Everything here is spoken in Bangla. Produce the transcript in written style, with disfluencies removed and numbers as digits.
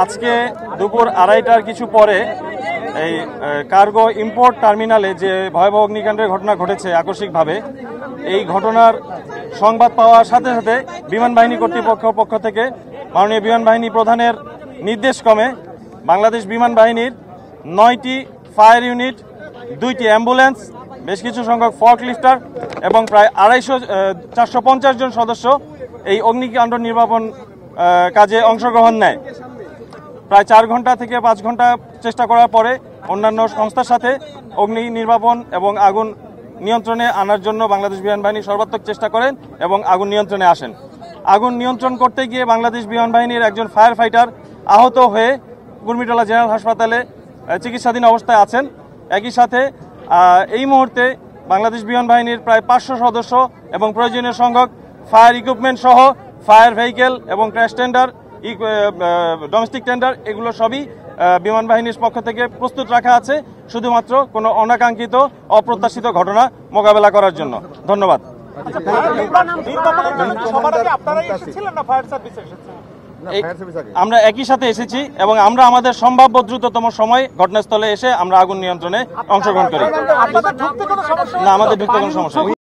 আজকে দুপুর 2:30টার কিছু পরে এই কার্গো ইম্পোর্ট টার্মিনালে যে ভয়াবহ অগ্নিকাণ্ডের ঘটনা ঘটেছে আকস্মিকভাবে, এই ঘটনার সংবাদ পাওয়ার সাথে সাথে বিমান বাহিনী কর্তৃপক্ষের পক্ষ থেকে মাননীয় বিমান বাহিনী প্রধানের নির্দেশক্রমে বাংলাদেশ বিমান বাহিনীর 9টি ফায়ার ইউনিট, 2টি অ্যাম্বুলেন্স, বেশ কিছু সংখ্যক ফর্কলিফটার এবং প্রায় 450 জন সদস্য এই অগ্নিকাণ্ড নির্বাপন কাজে অংশগ্রহণ নেয়। প্রায় 4 ঘন্টা থেকে 5 ঘন্টা চেষ্টা করার পরে অন্যান্য সংস্থার সাথে অগ্নি নির্বাপন এবং আগুন নিয়ন্ত্রণে আনার জন্য বাংলাদেশ বিমান বাহিনী সর্বাত্মক চেষ্টা করেন এবং আগুন নিয়ন্ত্রণে আসেন। আগুন নিয়ন্ত্রণ করতে গিয়ে বাংলাদেশ বিমান বাহিনীর একজন ফায়ার ফাইটার আহত হয়ে কুর্মিটোলা জেনারেল হাসপাতালে চিকিৎসাধীন অবস্থায় আছেন। একই সাথে এই মুহূর্তে বাংলাদেশ বিমান বাহিনীর প্রায় 500 সদস্য এবং প্রয়োজনীয় সংখ্যক ফায়ার ইকুইপমেন্ট সহ ফায়ার ভেহিকেল এবং ক্র্যাশ টেন্ডার, ডোমেস্টিক টেন্ডার, এগুলো সবই বিমান বাহিনীর পক্ষ থেকে প্রস্তুত রাখা আছে শুধুমাত্র কোনো অনাকাঙ্ক্ষিত অপ্রত্যাশিত ঘটনা মোকাবেলা করার জন্য। ধন্যবাদ। আমরা একই সাথে এসেছি এবং আমরা আমাদের সম্ভাব্য দ্রুততম সময় ঘটনাস্থলে এসে আমরা আগুন নিয়ন্ত্রণে অংশগ্রহণ করি। না, আমাদের ঢুকতে কোনো সমস্যা নেই।